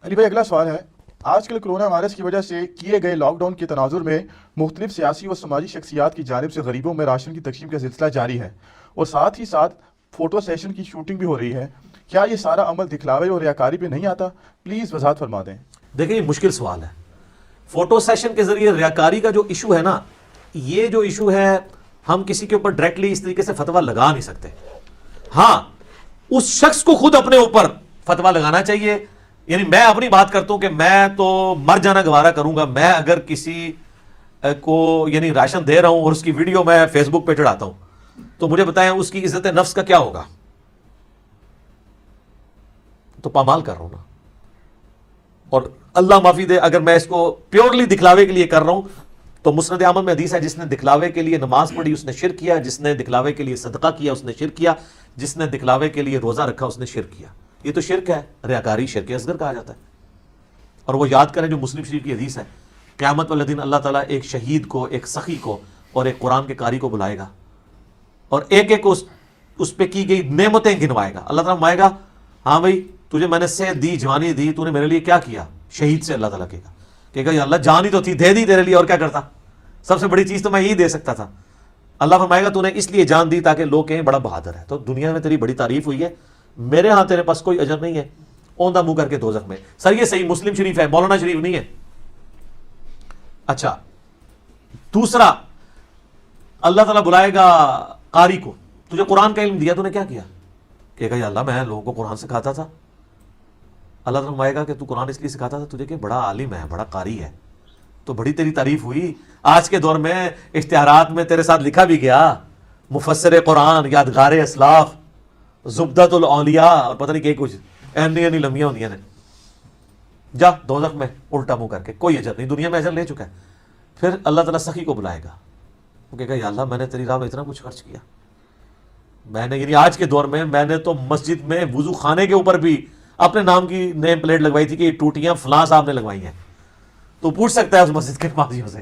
علی بھائی اگلا سوال ہے، آج کل کرونا وائرس کی وجہ سے کیے گئے لاک ڈاؤن کے تناظر میں مختلف سیاسی و سماجی شخصیات کی جانب سے غریبوں میں راشن کی تقسیم کا سلسلہ جاری ہے اور ساتھ ہی ساتھ فوٹو سیشن کی شوٹنگ بھی ہو رہی ہے، کیا یہ سارا عمل دکھلاوے اور ریاکاری پہ نہیں آتا؟ پلیز وضاحت فرما دیں۔ دیکھیں یہ مشکل سوال ہے۔ فوٹو سیشن کے ذریعے ریاکاری کا جو ایشو ہے نا، یہ جو ایشو ہے ہم کسی کے اوپر ڈائریکٹلی اس طریقے سے فتویٰ لگا نہیں سکتے۔ ہاں اس شخص کو خود اپنے اوپر فتویٰ لگانا چاہیے۔ یعنی میں اپنی بات کرتا ہوں کہ میں تو مر جانا گوارا کروں گا، میں اگر کسی کو یعنی راشن دے رہا ہوں اور اس کی ویڈیو میں فیس بک پہ چڑھاتا ہوں تو مجھے بتائیں اس کی عزت نفس کا کیا ہوگا؟ تو پامال کر رہا ہوں نا۔ اور اللہ معافی دے اگر میں اس کو پیورلی دکھلاوے کے لیے کر رہا ہوں تو مسند احمد میں حدیث ہے، جس نے دکھلاوے کے لیے نماز پڑھی اس نے شرک کیا، جس نے دکھلاوے کے لیے صدقہ کیا اس نے شرک کیا، جس نے دکھلاوے کے لیے روزہ رکھا اس نے شرک کیا۔ یہ تو شرک ہے، ریاکاری شرک اصغر کہا جاتا ہے۔ اور وہ یاد کریں جو مسلم شریف کی حدیث ہے، قیامت والے دن اللہ تعالیٰ ایک شہید کو، ایک سخی کو اور ایک قرآن کے قاری کو بلائے گا اور ایک ایک اس پہ کی گئی نعمتیں گنوائے گا۔ اللہ تعالیٰ مائے گا، ہاں بھائی تجھے میں نے صحت دی، جوانی دی، تو نے میرے لیے کیا کیا؟ شہید سے اللہ تعالیٰ کہے گا یا اللہ جان ہی تو تھی، دے دی تیرے لیے، اور کیا کرتا؟ سب سے بڑی چیز تو میں یہی دے سکتا تھا۔ اللہ فرمائے گا تو نے اس لیے جان دی تاکہ لوگ کہیں بڑا بہادر ہے، تو دنیا میں تیری بڑی تعریف ہوئی ہے، میرے ہاں تیرے پاس کوئی اجر نہیں ہے، اوندھا منہ کر کے دوزخ میں۔ سر یہ صحیح مسلم شریف ہے، مولانا شریف نہیں ہے۔ اچھا دوسرا، اللہ تعالیٰ بلائے گا قاری کو، تجھے قرآن کا علم دیا، تو نے کیا کیا؟ کہے گا یا اللہ میں لوگوں کو قرآن سکھاتا تھا۔ اللہ تعالیٰ فرمائے گا کہ تو قرآن اس لیے سکھاتا تھا تجھے کہ بڑا عالم ہے، بڑا قاری ہے، تو بڑی تیری تعریف ہوئی۔ آج کے دور میں اشتہارات میں تیرے ساتھ لکھا بھی گیا مفسر قرآن، یادگار اسلاف، زبدۃ الاولیاء، اور پتہ نہیں کہ کچھ اینی لمحیاں ہوندیاں نے۔ جا دوزخ میں الٹا منہ کر کے، کوئی اجر نہیں، دنیا میں اجر لے چکا ہے۔ پھر اللہ تعالیٰ سخی کو بلائے گا، وہ کہے گا یا اللہ میں نے تیری راہ میں اتنا کچھ خرچ کیا، میں نے یعنی آج کے دور میں میں نے تو مسجد میں وضو خانے کے اوپر بھی اپنے نام کی نیم پلیٹ لگوائی تھی کہ یہ ٹوٹیاں فلاں صاحب نے لگوائی ہیں، تو پوچھ سکتا ہے اس مسجد کے نمازیوں سے۔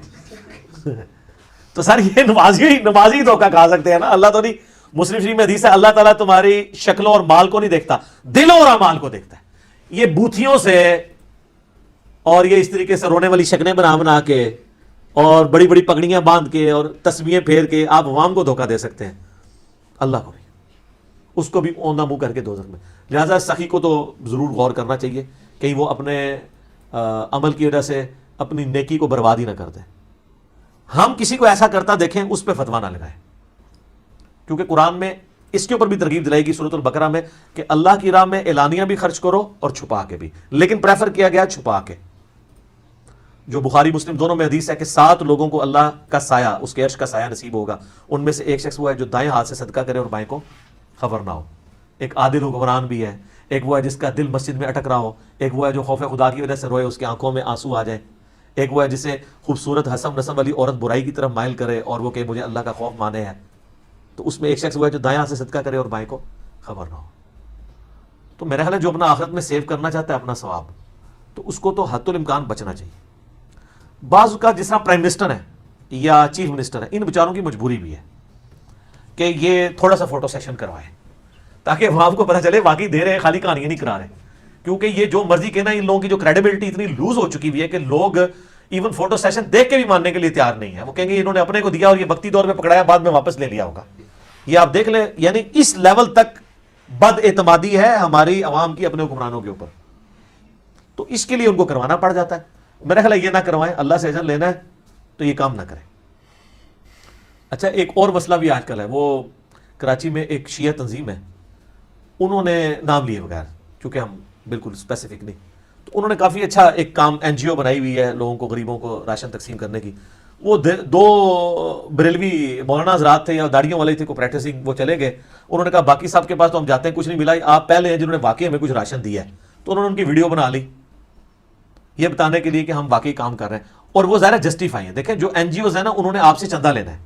تو سر یہ نمازی دھوکہ کھا سکتے ہیں نا، اللہ تو نہیں۔ مسلم شریف میں حدیث ہے اللہ تعالیٰ تمہاری شکلوں اور مال کو نہیں دیکھتا، دلوں اور اعمال کو دیکھتا ہے۔ یہ بوتھیوں سے اور یہ اس طریقے سے رونے والی شکلیں بنا کے اور بڑی بڑی پگڑیاں باندھ کے اور تسبیحیں پھیر کے آپ عوام کو دھوکہ دے سکتے ہیں، اللہ کو نہیں، اس کو بھی اوندھا منہ کر کے دوزخ میں۔ لہٰذا سخی کو تو ضرور غور کرنا چاہیے کہیں وہ اپنے عمل کی وجہ سے اپنی نیکی کو برباد ہی نہ کر دے۔ ہم کسی کو ایسا کرتا دیکھیں اس پہ فتویٰ نہ لگائیں، کیونکہ قرآن میں اس کے اوپر بھی ترغیب دلائی گی سورۃ البقرہ میں کہ اللہ کی راہ میں اعلانیہ بھی خرچ کرو اور چھپا کے بھی، لیکن پریفر کیا گیا چھپا کے۔ جو بخاری مسلم دونوں میں حدیث ہے کہ 7 لوگوں کو اللہ کا سایہ، اس کے عرش کا سایہ نصیب ہوگا، ان میں سے ایک شخص وہ ہے جو دائیں ہاتھ سے صدقہ کرے اور بائیں کو خبر نہ ہو، ایک عادل حکمران بھی ہے، ایک وہ ہے جس کا دل مسجد میں اٹک رہا ہو، ایک وہ ہے جو خوف خدا کی وجہ سے روئے، اس کی آنکھوں میں آنسو آ جائے، ایک وہ ہے جسے خوبصورت حسن نسب والی عورت برائی کی طرف مائل کرے اور وہ کہ مجھے اللہ کا خوف مانے ہے، تو اس میں ایک شخص وہ ہے جو دائیں ہاتھ سے صدقہ کرے اور بائیں کو خبر نہ ہو۔ تو میرا خیال ہے جو اپنا آخرت میں سیو کرنا چاہتا ہے اپنا ثواب، تو اس کو تو حد الامکان بچنا چاہیے۔ بعض کا جس طرح پرائم منسٹر ہے یا چیف منسٹر ہے، ان بیچاروں کی مجبوری بھی ہے کہ یہ تھوڑا سا فوٹو سیشن کروائیں تاکہ عوام کو پتہ چلے واقعی دے رہے ہیں، خالی کہانیاں نہیں کرا رہے، کیونکہ یہ جو مرضی کہنا، ان لوگوں کی جو کریڈیبلٹی اتنی لوز ہو چکی ہوئی ہے کہ لوگ ایون فوٹو سیشن دیکھ کے بھی ماننے کے لیے تیار نہیں ہے۔ وہ کہیں گے انہوں نے اپنے کو دیا اور یہ وقتی دور میں پکڑایا، بعد میں واپس لے لیا ہوگا۔ یہ آپ دیکھ لیں، یعنی اس لیول تک بد اعتمادی ہے ہماری عوام کی اپنے حکمرانوں کے اوپر، تو اس کے لیے ان کو کروانا پڑ جاتا ہے۔ میرا خیال ہے یہ نہ کروائیں، اللہ سے اجر لینا ہے تو یہ کام نہ کریں۔ اچھا ایک اور مسئلہ بھی آج کل ہے، وہ کراچی میں ایک شیعہ تنظیم ہے، انہوں نے نام لیے بغیر، چونکہ ہم بالکل اسپیسیفک نہیں، تو انہوں نے کافی اچھا ایک کام NGO بنائی ہوئی ہے لوگوں کو، غریبوں کو راشن تقسیم کرنے کی۔ وہ 2 بریلوی مولانا حضرات تھے یا داڑھیوں والے تھے کو پریکٹسنگ، وہ چلے گئے، انہوں نے کہا باقی صاحب کے پاس تو ہم جاتے ہیں کچھ نہیں ملا، آپ پہلے ہیں جنہوں نے واقعی ہمیں کچھ راشن دیا ہے، تو انہوں نے ان کی ویڈیو بنا لی یہ بتانے کے لیے کہ ہم واقعی کام کر رہے ہیں، اور وہ ظاہر جسٹیفائی ہیں۔ دیکھیں جو NGOs ہیں نا، انہوں نے آپ سے چندہ لینا ہے،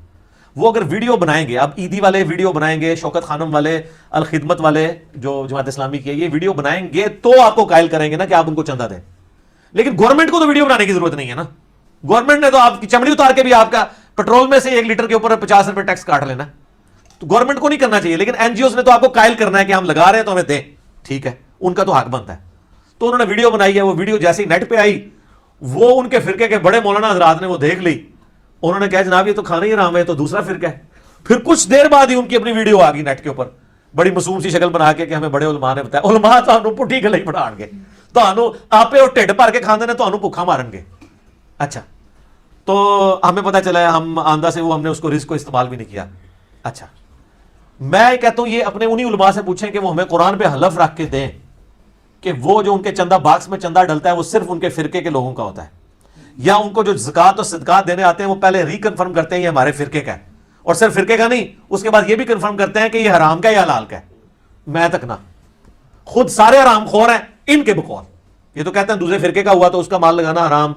وہ اگر ویڈیو بنائیں گے، اب عیدی والے ویڈیو بنائیں گے، شوکت خانم والے، الخدمت والے جو جماعت اسلامی کی ہے، یہ ویڈیو بنائیں گے تو آپ کو قائل کریں گے نا کہ آپ ان کو چندہ دیں، لیکن گورنمنٹ کو تو ویڈیو بنانے کی ضرورت نہیں ہے نا، گورنمنٹ نے تو آپ کی چمڑی اتار کے بھی آپ کا پیٹرول میں سے 1 لیٹر کے اوپر 50 روپے ٹیکس کاٹ لینا، تو گورنمنٹ کو نہیں کرنا چاہیے، لیکن NGOs نے تو آپ کو قائل کرنا ہے کہ ہم لگا رہے ہیں تو ہمیں دیں، ٹھیک ہے، ان کا تو حق بنتا ہے۔ تو انہوں نے ویڈیو بنائی ہے, وہ ویڈیو جیسے ہی نیٹ پہ آئی وہ ان کے فرقے کے بڑے مولانا حضرات نے وہ دیکھ لی, انہوں نے کہا جناب یہ تو کھانا ہی حرام ہے, تو دوسرا فرقہ ہے. پھر کچھ دیر بعد ہی ان کی اپنی ویڈیو آ گئی نیٹ کے اوپر, بڑی معصوم سی شکل بنا کے کہ ہمیں بڑے علماء نے بتایا. علماء تو پٹھی گلے پڑھان گے, تو آپ ٹھڈ بھر کے کھاندے نے, تو بھوکھا مارن گے. اچھا تو ہمیں پتہ چلا ہے, ہم آندہ سے وہ ہم نے اس کو رزق کو استعمال بھی نہیں کیا. اچھا میں کہتا ہوں یہ اپنے انہی علماء سے پوچھیں کہ وہ ہمیں قرآن پہ حلف رکھ کے دیں کہ وہ جو ان کے چندہ باکس میں چندہ ڈلتا ہے وہ صرف ان کے فرقے کے لوگوں کا ہوتا ہے, یا ان کو جو زکوٰۃ اور صدقات دینے آتے ہیں وہ پہلے ریکنفرم کرتے ہیں یہ ہمارے فرقے کا ہے, اور صرف فرقے کا نہیں, اس کے بعد یہ بھی کنفرم کرتے ہیں کہ یہ حرام کا ہے یا حلال کا ہے. میں تک نہ, خود سارے حرام خور ہیں ان کے بقول. یہ تو کہتے ہیں دوسرے فرقے کا ہوا تو اس کا مال لگانا حرام,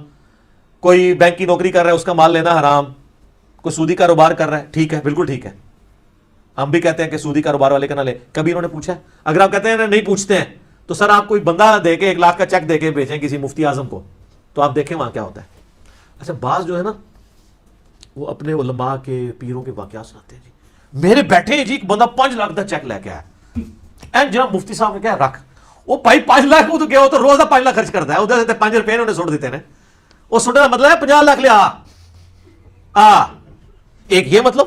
کوئی بینک کی نوکری کر رہا ہے اس کا مال لینا حرام, کوئی سودی کاروبار کر رہا ہے, ٹھیک ہے بالکل ٹھیک ہے, ہم بھی کہتے ہیں کہ سودی کاروبار والے کا نہ لے. کبھی انہوں نے پوچھا؟ اگر آپ کہتے ہیں نہیں پوچھتے ہیں تو سر آپ کوئی بندہ دے کے 1 لاکھ کا چیک دے کے بھیجیں کسی مفتی اعظم کو, تو آپ دیکھیں وہاں کیا ہوتا ہے. اچھا بعض جو ہے نا وہ اپنے علماء کے پیروں کے واقعات سناتے ہیں. جی میرے بیٹھے ہیں جی ایک بندہ 5 لاکھ کا چیک لے کے آیا, اینڈ جناب مفتی صاحب نے کہا رکھ, وہ بھائی 5 لاکھ وہ تو کیا, وہ تو روزہ 5 لاکھ خرچ کرتا ہے, ادھر سے 5 روپے انہوں نے سٹ دیتے ہیں, وہ سٹنے کا مطلب ہے 50 لاکھ لے ایک یہ مطلب.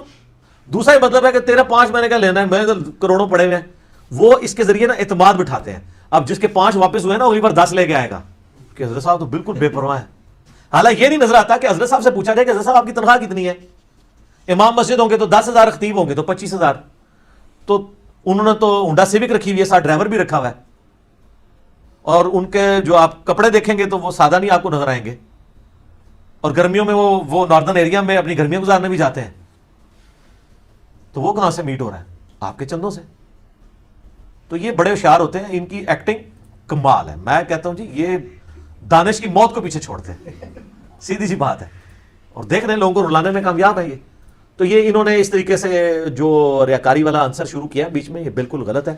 دوسرا یہ مطلب ہے کہ تیرا 5 مہینے کا لینا ہے, میں تو کروڑوں پڑے ہوئے ہیں. وہ اس کے ذریعے نا اعتماد بٹھاتے ہیں. اب جس کے 5 واپس ہوئے نا اگلی بار 10 لے کے آئے گا کہ حضرت صاحب تو بالکل بے پرواہ ہے. حالانکہ یہ نہیں نظر آتا کہ حضرت صاحب سے پوچھا جائے کہ حضرت صاحب آپ کی تنخواہ کتنی ہے. امام مسجد ہوں گے تو 10,000, خطیب ہوں گے تو 25,000. تو انہوں نے تو ہونڈا سیوک رکھی ہوئی ہے, ساتھ ڈرائیور بھی رکھا ہوا ہے, اور ان کے جو آپ کپڑے دیکھیں گے تو وہ سادہ نہیں آپ کو نظر آئیں گے, اور گرمیوں میں وہ ناردرن ایریا میں اپنی گرمیاں گزارنے بھی جاتے ہیں. تو وہ کہاں سے میٹ ہو رہا ہے؟ آپ کے چندوں سے. تو یہ بڑے ہوشیار ہوتے ہیں, ان کی ایکٹنگ کمال ہے. میں کہتا ہوں جی یہ دانش کی موت کو پیچھے چھوڑتے ہیں, سیدھی سی بات ہے, اور دیکھ رہے ہیں لوگوں کو رلانے میں کامیاب ہے یہ. تو یہ انہوں نے اس طریقے سے جو ریاکاری والا آنسر شروع کیا بیچ میں, یہ بالکل غلط ہے.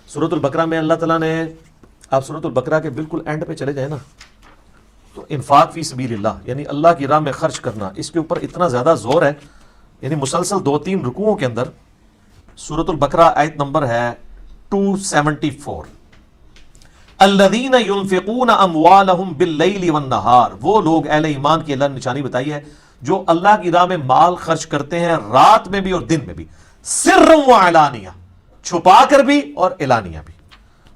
سورۃ البقرہ میں اللہ تعالیٰ نے, آپ سورۃ البقرہ کے بالکل اینڈ پہ چلے جائیں نا, تو انفاق فی سبیل اللہ یعنی اللہ کی راہ میں خرچ کرنا, اس کے اوپر اتنا زیادہ زور ہے, یعنی مسلسل 2-3 رکوعوں کے اندر. سورۃ البقرہ آیت نمبر ہے 274, الذین ينفقون اموالهم باللیل والنہار, وہ لوگ اہل ایمان کی اللہ نے نشانی بتائی ہے جو اللہ کی راہ میں مال خرچ کرتے ہیں رات میں بھی اور دن میں بھی, سرا وعلانیہ, چھپا کر بھی اور اعلانیہ بھی.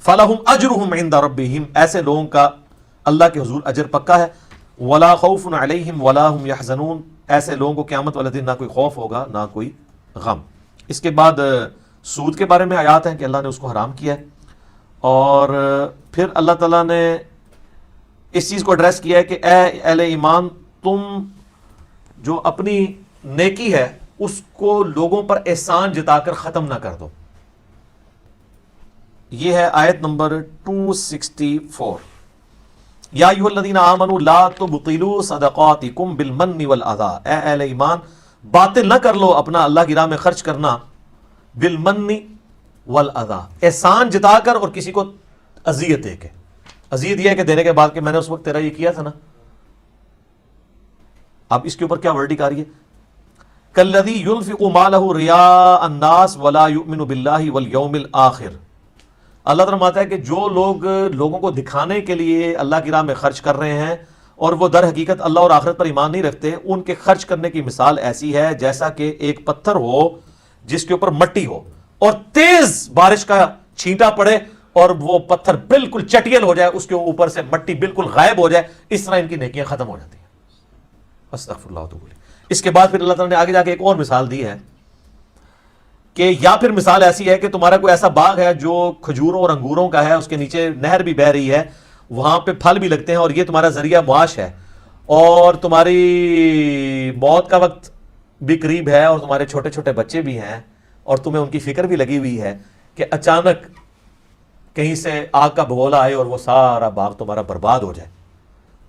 فلہم اجرہم عند ربہم, ایسے لوگوں کا اللہ کے حضور اجر پکا ہے. ولا خوف علیہم ولا هم یحزنون, ایسے لوگوں کو قیامت والے دن نہ کوئی خوف ہوگا نہ کوئی غم. اس کے بعد سود کے بارے میں آیات ہیں کہ اللہ نے اس کو حرام کیا ہے, اور پھر اللہ تعالیٰ نے اس چیز کو ایڈریس کیا ہے کہ اے اہل ایمان, تم جو اپنی نیکی ہے اس کو لوگوں پر احسان جتا کر ختم نہ کر دو. یہ ہے آیت نمبر 264, یا ایھا الذین آمنوا لا تبطلوا صدقاتکم بالمن والاذی, اے اہل ایمان باطل نہ کر لو اپنا اللہ کی راہ میں خرچ کرنا بالمن والاذی, احسان جتا کر اور کسی کو اذیت دے کے. اذیت یہ ہے کہ دینے کے بعد کہ میں نے اس وقت تیرا یہ کیا تھا نا. اب اس کے اوپر کیا ورڈنگ آ رہی ہے؟ کالذی ينفق مالہ رئاء الناس ولا یؤمن باللہ والیوم الآخر, اللہ تعالیٰ فرماتا ہے کہ جو لوگ لوگوں کو دکھانے کے لیے اللہ کی راہ میں خرچ کر رہے ہیں اور وہ در حقیقت اللہ اور آخرت پر ایمان نہیں رکھتے, ان کے خرچ کرنے کی مثال ایسی ہے جیسا کہ ایک پتھر ہو جس کے اوپر مٹی ہو اور تیز بارش کا چھینٹا پڑے اور وہ پتھر بالکل چٹیل ہو جائے, اس کے اوپر سے مٹی بالکل غائب ہو جائے, اس طرح ان کی نیکیاں ختم ہو جاتی ہیں. استغفر اللہ تعالی. اس کے بعد پھر اللہ تعالیٰ نے آگے جا کے ایک اور مثال دی ہے کہ یا پھر مثال ایسی ہے کہ تمہارا کوئی ایسا باغ ہے جو کھجوروں اور انگوروں کا ہے, اس کے نیچے نہر بھی بہہ رہی ہے, وہاں پہ پھل بھی لگتے ہیں, اور یہ تمہارا ذریعہ معاش ہے, اور تمہاری موت کا وقت بھی قریب ہے, اور تمہارے چھوٹے چھوٹے بچے بھی ہیں, اور تمہیں ان کی فکر بھی لگی ہوئی ہے کہ اچانک کہیں سے آگ کا بگولا آئے اور وہ سارا باغ تمہارا برباد ہو جائے,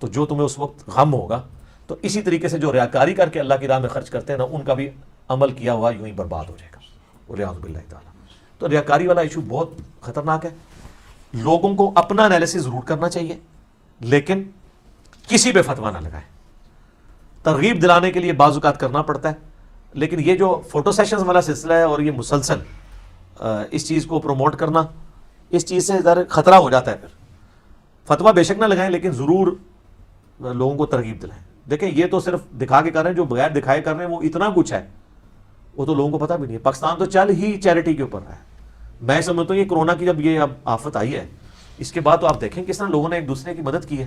تو جو تمہیں اس وقت غم ہوگا. تو اسی طریقے سے جو ریاکاری کر کے اللہ کی راہ میں خرچ کرتے ہیں نا, ان کا بھی عمل کیا ہوا یوں ہی برباد ہو جائے گا. والعیاذ باللہ تعالیٰ. تو ریاکاری والا ایشو بہت خطرناک ہے. لوگوں کو اپنا انالیسس ضرور کرنا چاہیے, لیکن کسی پہ فتویٰ نہ لگائیں. ترغیب دلانے کے لیے بعض اوقات کرنا پڑتا ہے, لیکن یہ جو فوٹو سیشنز والا سلسلہ ہے اور یہ مسلسل اس چیز کو پروموٹ کرنا, اس چیز سے ذرا خطرہ ہو جاتا ہے. پھر فتویٰ بے شک نہ لگائیں لیکن ضرور لوگوں کو ترغیب دلائیں. دیکھیں یہ تو صرف دکھا کے کر رہے ہیں, جو بغیر دکھائے کر رہے ہیں وہ اتنا کچھ ہے وہ تو لوگوں کو پتہ بھی نہیں ہے. پاکستان تو چل ہی چیریٹی کے اوپر رہا ہے. میں سمجھتا ہوں یہ کرونا کی جب یہ اب آفت آئی ہے اس کے بعد تو آپ دیکھیں کس طرح لوگوں نے ایک دوسرے کی مدد کی ہے.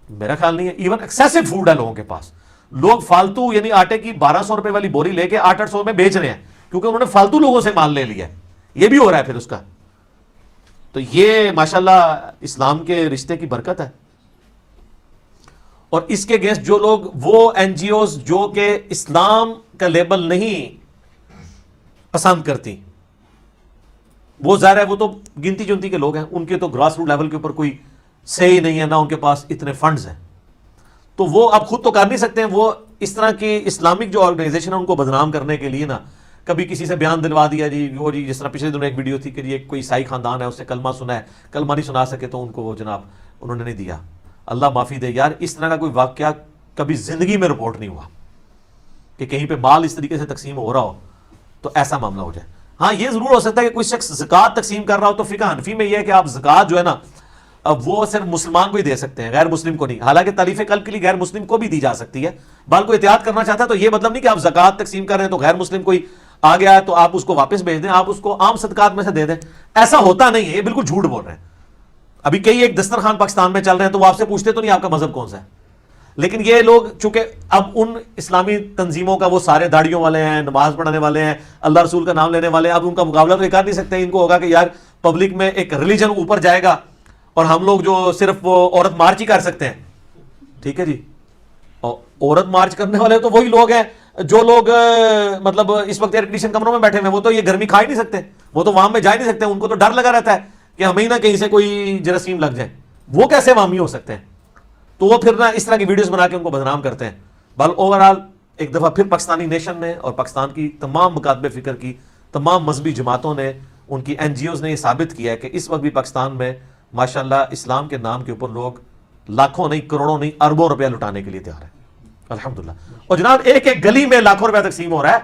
میرا خیال نہیں ہے ایون ایکسیسو فوڈ ہے لوگوں کے پاس. لوگ فالتو یعنی آٹے کی 1200 روپے والی بوری لے کے 800 میں بیچ رہے ہیں کیونکہ انہوں نے فالتو لوگوں سے مال لے لیا ہے. یہ بھی ہو رہا ہے پھر اس کا. تو یہ ماشاءاللہ اسلام کے رشتے کی برکت ہے. اور اس کے اگینسٹ جو لوگ وہ این جی اوز جو کہ اسلام کا لیبل نہیں پسند کرتی, وہ ظاہر ہے وہ تو گنتی جنتی کے لوگ ہیں, ان کے تو گراس روٹ لیول کے اوپر کوئی صحیح نہیں ہے, نہ ان کے پاس اتنے فنڈز ہیں, تو وہ اب خود تو کر نہیں سکتے ہیں. وہ اس طرح کی اسلامک جو آرگنائزیشن ہے ان کو بدنام کرنے کے لیے نا کبھی کسی سے بیان دلوا دیا جی وہ جی, جس طرح پچھلے دنوں ایک ویڈیو تھی کہ یہ کوئی عیسائی خاندان ہے اس سے کلمہ سنا ہے, کلمہ نہیں سنا سکے تو ان کو وہ جناب انہوں نے نہیں دیا. اللہ معافی دے یار, اس طرح کا کوئی واقعہ کبھی زندگی میں رپورٹ نہیں ہوا کہ کہیں پہ مال اس طریقے سے تقسیم ہو رہا ہو تو ایسا معاملہ ہو جائے. ہاں یہ ضرور ہو سکتا ہے کہ کوئی شخص زکوٰۃ تقسیم کر رہا ہو تو فقہ حنفی میں یہ ہے کہ آپ زکوٰۃ جو ہے نا اب وہ صرف مسلمان کو ہی دے سکتے ہیں, غیر مسلم کو نہیں. حالانکہ تالیف قلب کے لیے غیر مسلم کو بھی دی جا سکتی ہے. بال کو احتیاط کرنا چاہتا ہے تو یہ مطلب نہیں کہ آپ زکوٰۃ تقسیم کر رہے ہیں تو غیر مسلم کوئی آ گیا ہے تو آپ اس کو واپس بھیج دیں, آپ اس کو عام صدقات میں سے دے دیں. ایسا ہوتا نہیں ہے, یہ بالکل جھوٹ بول رہے ہیں. ابھی کئی ایک دسترخوان پاکستان میں چل رہے ہیں تو وہ آپ سے پوچھتے تو نہیں آپ کا مذہب کون سا ہے, لیکن یہ لوگ چونکہ اب ان اسلامی تنظیموں کا وہ سارے داڑیوں والے ہیں, نماز پڑھنے والے ہیں, اللہ رسول کا نام لینے والے ہیں, اب ان کا مقابلہ تو یہ کر نہیں سکتے. ان کو ہوگا کہ یار پبلک میں ایک ریلیجن اوپر جائے گا اور ہم لوگ جو صرف وہ عورت مارچ ہی کر سکتے ہیں. ٹھیک ہے جی, اور عورت مارچ کرنے والے تو وہی لوگ ہیں جو لوگ مطلب اس وقت ایئر کنڈیشن کمروں میں بیٹھے ہوئے ہیں, وہ تو یہ گرمی کھا ہی نہیں سکتے, وہ تو وہاں میں جا ہی نہیں سکتے. ان کو تو ڈر لگا رہتا ہے کہ ہمیں نہ کہیں سے کوئی جراثیم لگ جائے. وہ کیسے عوامی ہو سکتے ہیں؟ تو وہ پھر نہ اس طرح کی ویڈیوز بنا کے ان کو بدنام کرتے ہیں. بل اوورآل ایک دفعہ پھر پاکستانی نیشن نے اور پاکستان کی تمام مکاتب فکر کی تمام مذہبی جماعتوں نے, ان کی این جی اوز نے یہ ثابت کیا ہے کہ اس وقت بھی پاکستان میں ماشاءاللہ اسلام کے نام کے اوپر لوگ لاکھوں نہیں, کروڑوں نہیں, اربوں روپیہ لٹانے کے لیے تیار ہیں الحمدللہ. اور جناب ایک ایک گلی میں لاکھوں روپیہ تقسیم ہو رہا ہے.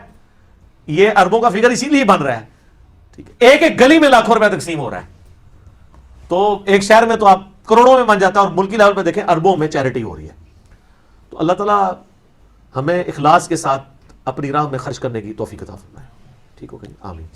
یہ اربوں کا فگر اسی لیے بن رہا ہے. ٹھیک ہے, ایک ایک گلی میں لاکھوں روپیہ تقسیم ہو رہا ہے. تو ایک شہر میں تو آپ کروڑوں میں بن جاتا ہے اور ملکی لیول پہ دیکھیں اربوں میں چیریٹی ہو رہی ہے. تو اللہ تعالیٰ ہمیں اخلاص کے ساتھ اپنی راہ میں خرچ کرنے کی توفیق عطا فرمائے. ٹھیک ہو گئی, آمین.